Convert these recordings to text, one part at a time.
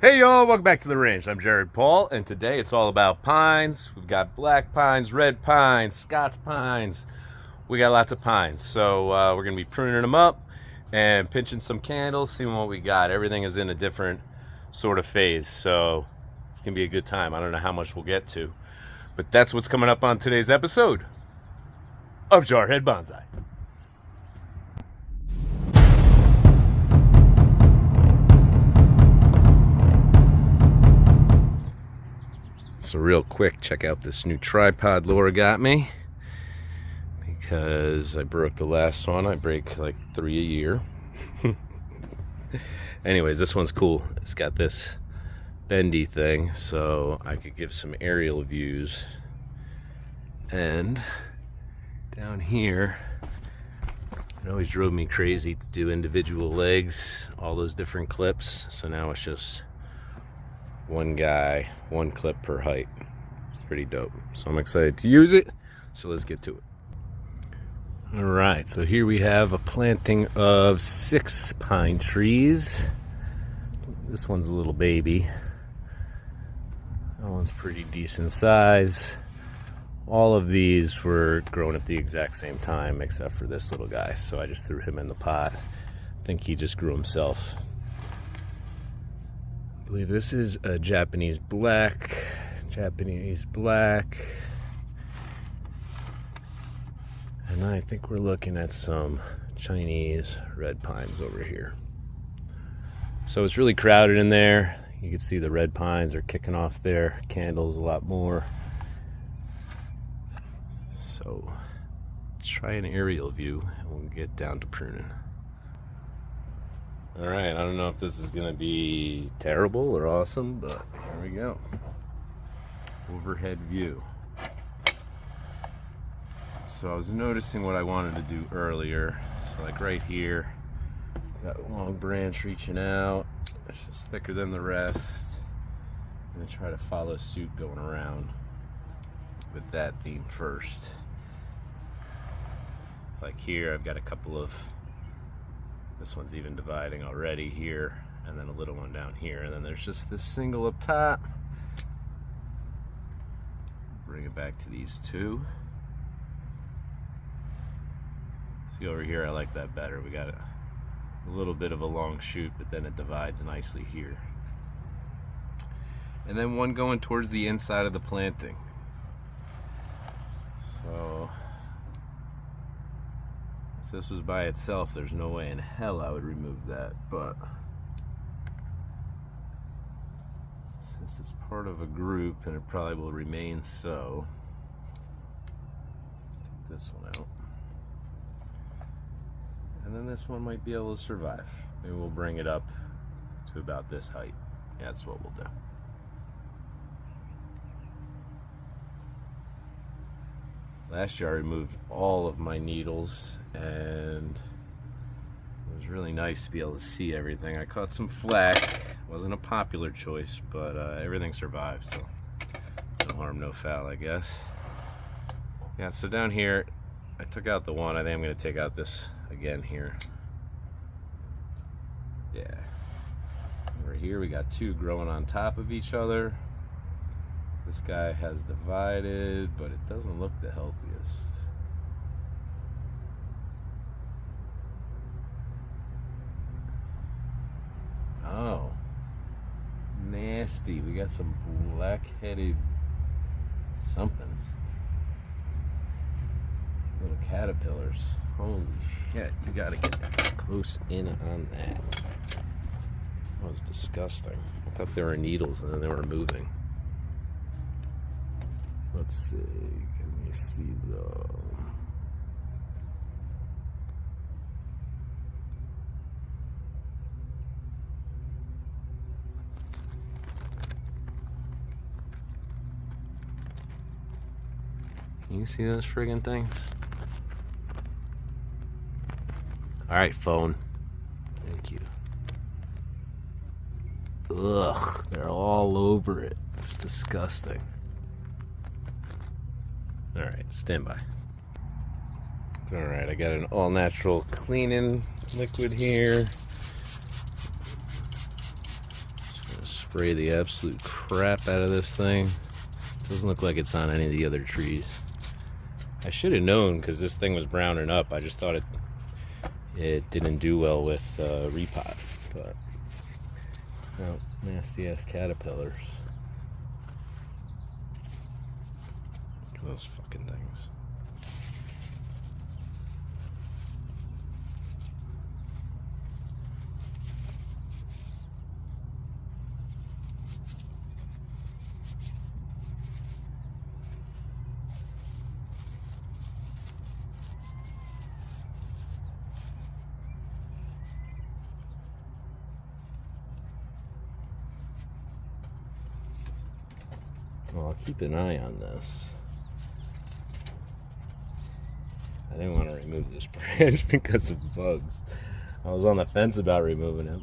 Hey y'all, welcome back to the range. I'm Jared Paul, and today it's all about pines. We've got black pines, red pines, Scotch pines. We got lots of pines. So we're going to be pruning them up and pinching some candles, seeing what we got. Everything is in a different sort of phase, so it's going to be a good time. I don't know how much we'll get to, but that's what's coming up on today's episode of Jarhead Bonsai. So real quick, check out this new tripod Laura got me, because I broke the last one. I break like 3 a year. Anyways, this one's cool. It's got this bendy thing, so I could give some aerial views. And down here, it always drove me crazy to do individual legs, all those different clips. So now it's just one guy, one clip per height. Pretty dope. So I'm excited to use it. So let's get to it. All right, so here we have a planting of 6 pine trees. This one's a little baby. That one's pretty decent size. All of these were grown at the exact same time except for this little guy. So I just threw him in the pot. I think he just grew himself. I believe this is a Japanese black. And I think we're looking at some Chinese red pines over here. So it's really crowded in there. You can see the red pines are kicking off their candles a lot more. So let's try an aerial view and we'll get down to pruning. All right, I don't know if this is gonna be terrible or awesome, but here we go. Overhead view. So I was noticing what I wanted to do earlier. So like right here, got a long branch reaching out. It's just thicker than the rest. I'm gonna try to follow suit going around with that theme first. Like here, I've got a couple of, this one's even dividing already here, and then a little one down here, and then there's just this single up top. Bring it back to these two. See over here, I like that better. We got a little bit of a long shoot, but then it divides nicely here. And then one going towards the inside of the planting. So if this was by itself, there's no way in hell I would remove that, but since it's part of a group and it probably will remain so, let's take this one out. And then this one might be able to survive. Maybe we'll bring it up to about this height. Yeah, that's what we'll do. Last year I removed all of my needles and it was really nice to be able to see everything. I caught some flack. Wasn't a popular choice, but everything survived, so no harm, no foul, I guess. Yeah, so down here, I took out the one. I think I'm gonna take out this again here. Yeah. Over here we got 2 growing on top of each other. This guy has divided, but it doesn't look the healthiest. Oh, nasty. We got some black-headed somethings. Little caterpillars. Holy shit, you gotta get close in on that. That was disgusting. I thought they were needles and then they were moving. Let's see, can you see them? Can you see those friggin' things? All right, phone. Thank you. Ugh, they're all over it. It's disgusting. All right, stand by. All right, I got an all-natural cleaning liquid here. Just spray the absolute crap out of this thing. Doesn't look like it's on any of the other trees. I should have known because this thing was browning up. I just thought it didn't do well with repot. But oh, nasty ass caterpillars. Look at those fucking things. Well, I'll keep an eye on this. I didn't want to remove this branch because of bugs. I was on the fence about removing it.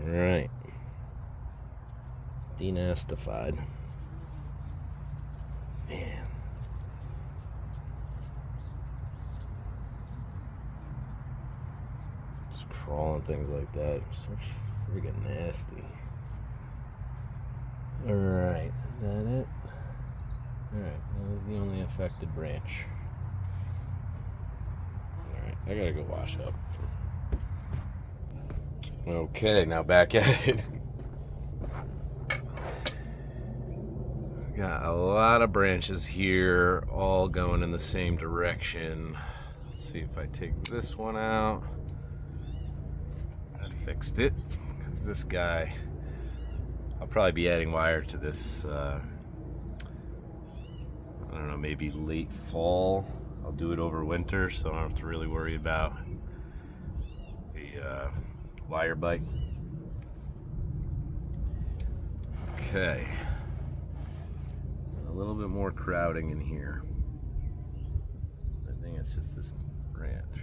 Alright. Denastified. Man. Just crawling things like that. So friggin' nasty. Alright, is that it? Alright, that was the only affected branch. Alright, I gotta go wash up. Okay, now back at it. Got a lot of branches here, all going in the same direction. Let's see if I take this one out. I fixed it, because this guy, I'll probably be adding wire to this, I don't know, maybe late fall. I'll do it over winter, so I don't have to really worry about the wire bite. Okay. A little bit more crowding in here. I think it's just this branch.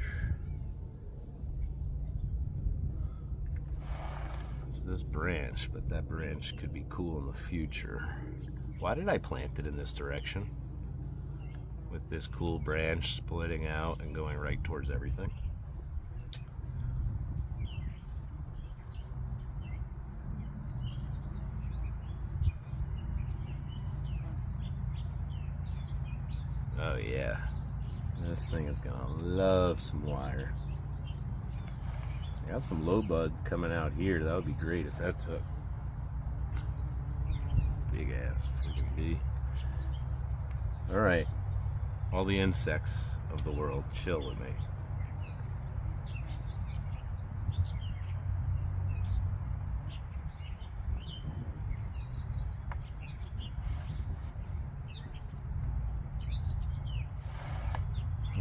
It's this branch, but that branch could be cool in the future. Why did I plant it in this direction? With this cool branch splitting out and going right towards everything. Oh yeah, this thing is gonna love some wire. I got some low bud coming out here. That would be great if that took. Big ass freaking bee. All right, all the insects of the world, chill with me.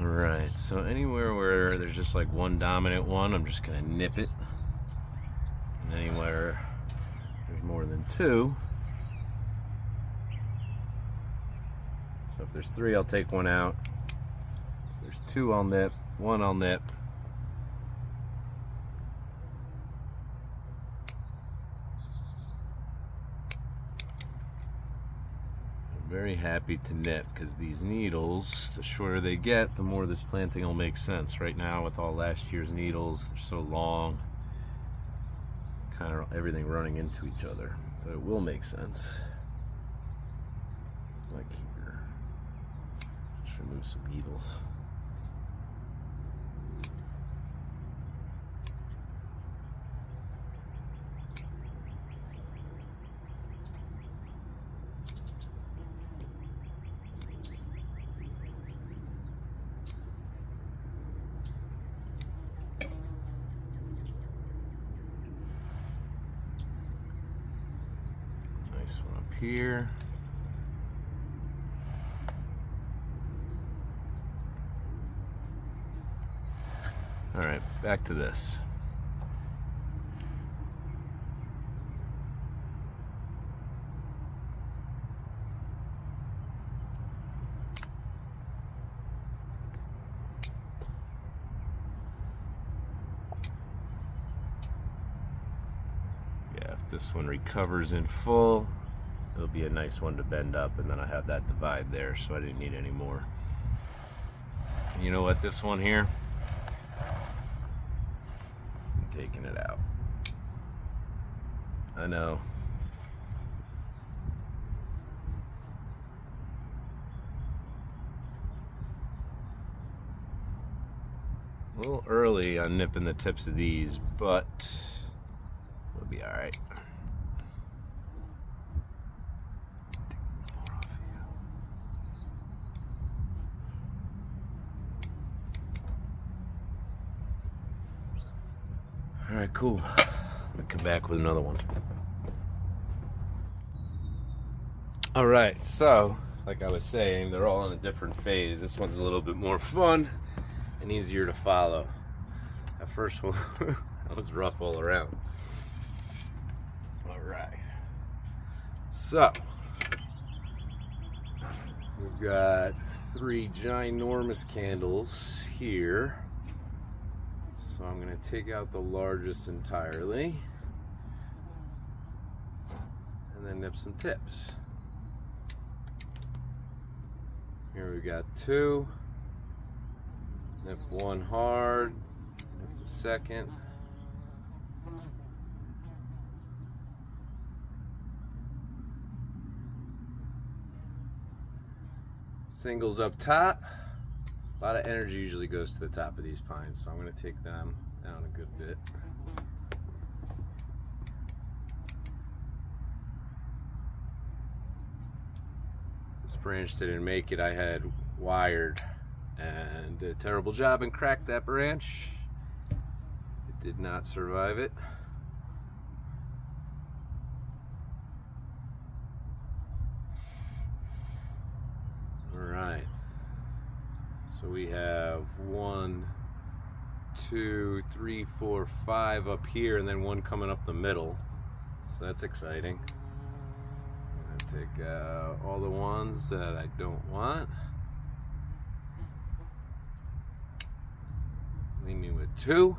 Alright, so anywhere where there's just like one dominant one, I'm just going to nip it. And anywhere there's more than two. So if there's three, I'll take one out. If there's two, I'll nip. One, I'll nip. Very happy to nip because these needles, the shorter they get, the more this planting will make sense. Right now with all last year's needles, they're so long, kind of everything running into each other, but it will make sense. Like here, let's remove some needles. One up here. All right, back to this. this one recovers in full, it'll be a nice one to bend up, and then I have that divide there, so I didn't need any more. You know what, this one here, I'm taking it out. I know. A little early on nipping the tips of these, but we'll be all right. All right, cool. I'm gonna come back with another one. All right, so like I was saying, they're all in a different phase. This one's a little bit more fun and easier to follow. That first one that was rough all around. All right, so we've got 3 ginormous candles here. So I'm going to take out the largest entirely and then nip some tips. Here we got 2. Nip 1 hard, nip the second. Singles up top. A lot of energy usually goes to the top of these pines, so I'm going to take them down a good bit. This branch didn't make it. I had wired and did a terrible job and cracked that branch. It did not survive it. All right. So we have 1, 2, 3, 4, 5 up here, and then 1 coming up the middle. So that's exciting. I'm gonna take out all the ones that I don't want. Leave me with 2.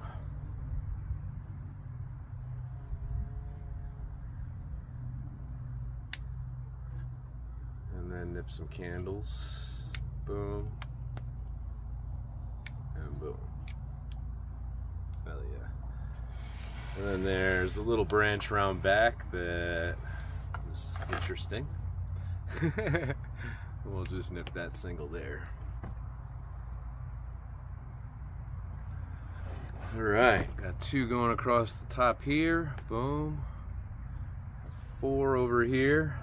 And then nip some candles. Boom. Boom. Hell yeah. And then there's a little branch around back that is interesting. We'll just nip that single there. Alright, got 2 going across the top here. Boom. 4 over here.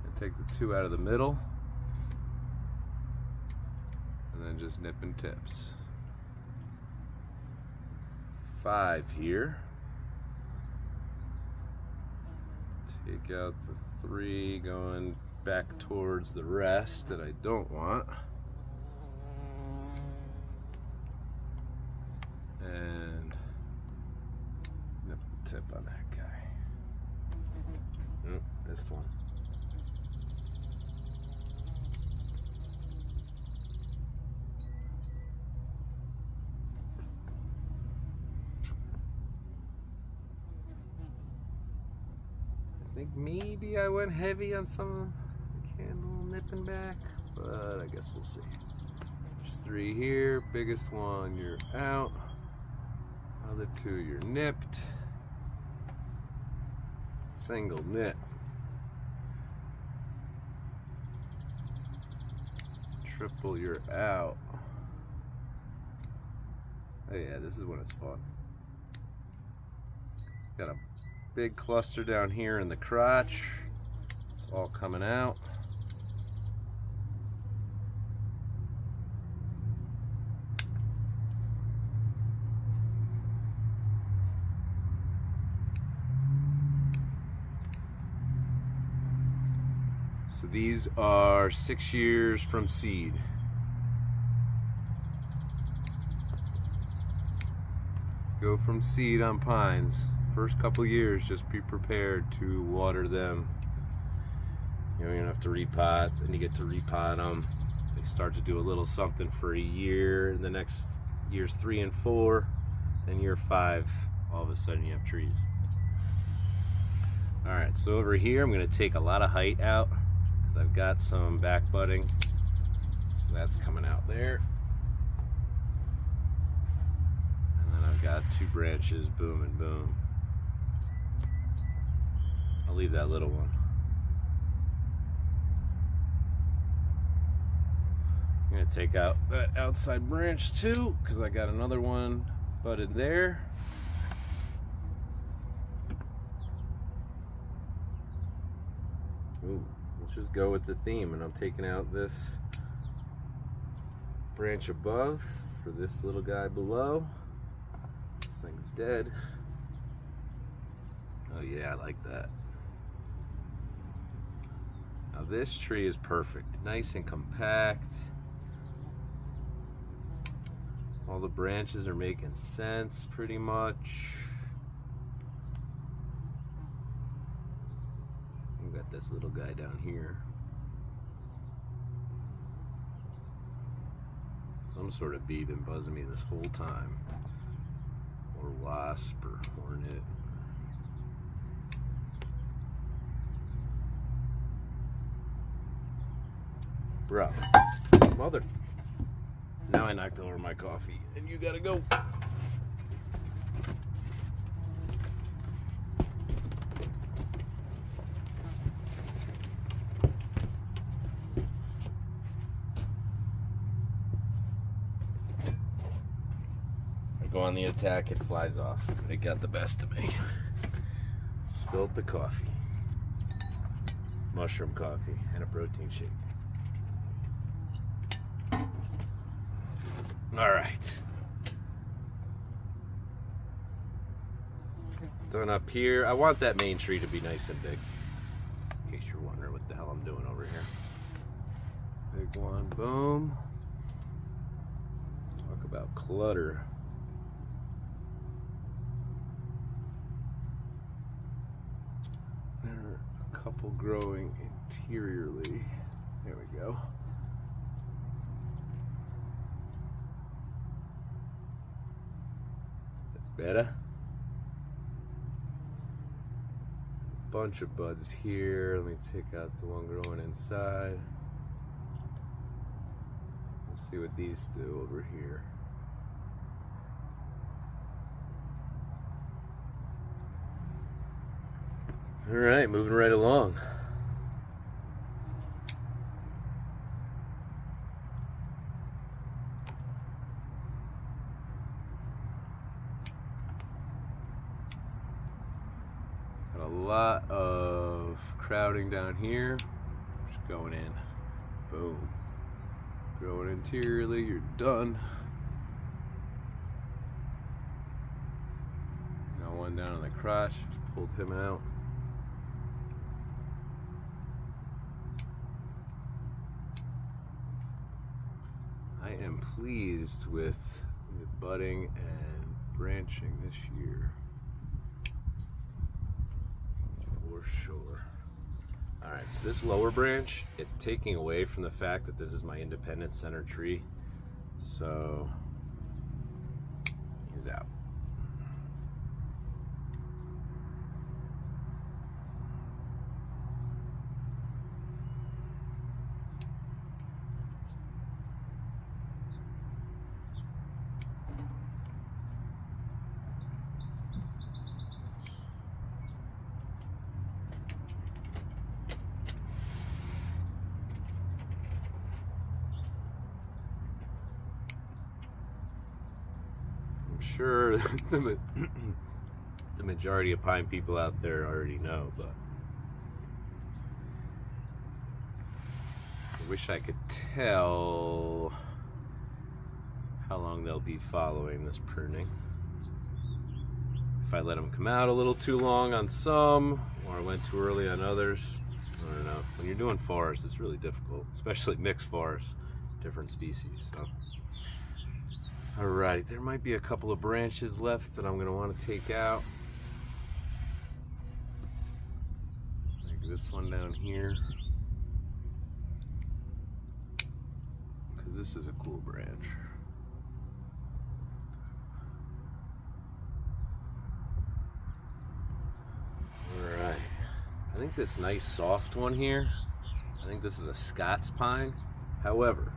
Gonna take the 2 out of the middle. And then just nipping tips. 5 here. Take out the 3 going back towards the rest that I don't want. And nip the tip on that guy. Nope, this one. I think maybe I went heavy on some of the candle nipping back, but I guess we'll see. There's 3 here, biggest one, you're out. Other 2, you're nipped. Single nip. Triple, you're out. Oh yeah, this is when it's fun. Got a big cluster down here in the crotch. It's all coming out. So these are 6 years from seed. Go from seed on pines. First couple years, just be prepared to water them. You don't even have to repot, then you get to repot them. They start to do a little something for a year, and the next years 3 and 4, then year 5, all of a sudden you have trees. All right, so over here I'm going to take a lot of height out because I've got some back budding. So that's coming out there. And then I've got 2 branches, boom and boom. I'll leave that little one. I'm going to take out that outside branch too because I got another one budded there. Ooh, let's just go with the theme, and I'm taking out this branch above for this little guy below. This thing's dead. Oh yeah, I like that. Now this tree is perfect, nice and compact. All the branches are making sense pretty much. We've got this little guy down here. Some sort of bee been buzzing me this whole time. Or wasp or hornet. Bro, mother. Now I knocked over my coffee and you gotta go. I go on the attack, it flies off. It got the best of me. Spilled the coffee. Mushroom coffee and a protein shake. All right. Done up here. I want that main tree to be nice and big. In case you're wondering what the hell I'm doing over here. Big one, boom. Talk about clutter. There are a couple growing interiorly. There we go. Better. Bunch of buds here. Let me take out the one growing inside. Let's see what these do over here. All right, moving right along. A lot of crowding down here. Just going in. Boom. Growing interiorly, you're done. Got one down on the crotch, just pulled him out. I am pleased with the budding and branching this year. For sure. Alright, so this lower branch, it's taking away from the fact that this is my independent center tree. So, he's out. Sure, the majority of pine people out there already know, but I wish I could tell how long they'll be following this pruning. If I let them come out a little too long on some, or I went too early on others, I don't know. When you're doing forests, it's really difficult, especially mixed forests, different species. So. Alright, there might be a couple of branches left that I'm going to want to take out. Like this one down here. Because this is a cool branch. think this nice soft one here, I think this is a Scots pine. However,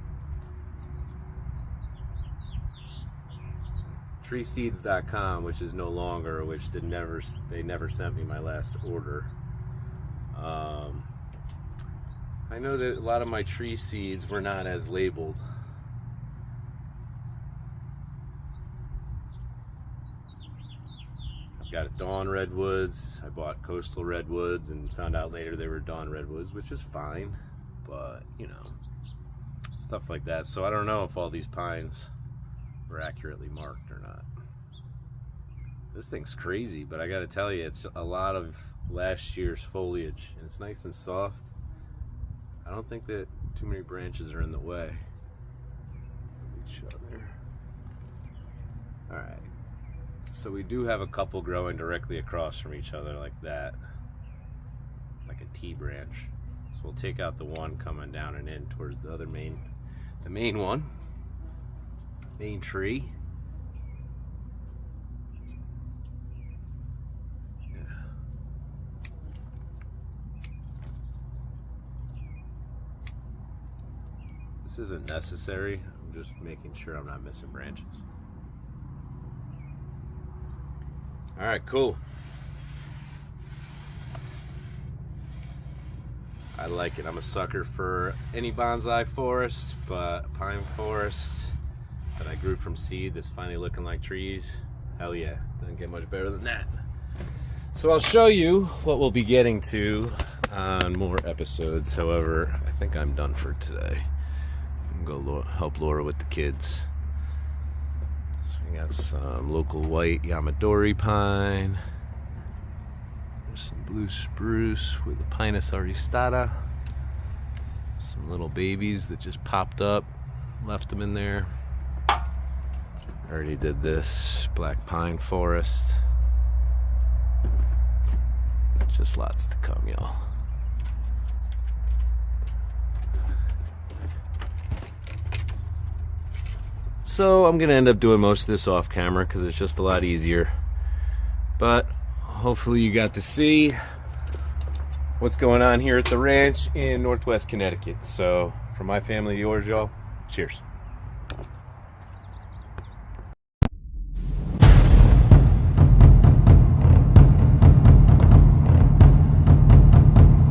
treeseeds.com, which is no longer, which they never sent me my last order. I know that a lot of my tree seeds were not as labeled. I've got Dawn redwoods. I bought coastal redwoods and found out later they were Dawn redwoods, which is fine, but you know, stuff like that. So I don't know if all these pines were accurately marked or not. This thing's crazy, but I gotta tell you, it's a lot of last year's foliage, and it's nice and soft. I don't think that too many branches are in the way of each other. All right, so we do have a couple growing directly across from each other like that, like a T branch. So we'll take out the one coming down and in towards the other main tree. This isn't necessary. I'm just making sure I'm not missing branches. All right, cool. I like it. I'm a sucker for any bonsai forest, but pine forest that I grew from seed that's finally looking like trees. Hell yeah, doesn't get much better than that. So I'll show you what we'll be getting to on more episodes. However, I think I'm done for today. I'm gonna go help Laura with the kids. So we got some local white Yamadori pine. There's some blue spruce with a Pinus aristata. Some little babies that just popped up, left them in there. Already did this black pine forest. Just lots to come, y'all. So I'm gonna end up doing most of this off camera because it's just a lot easier. But hopefully you got to see what's going on here at the ranch in Northwest Connecticut. So from my family to yours, y'all, cheers.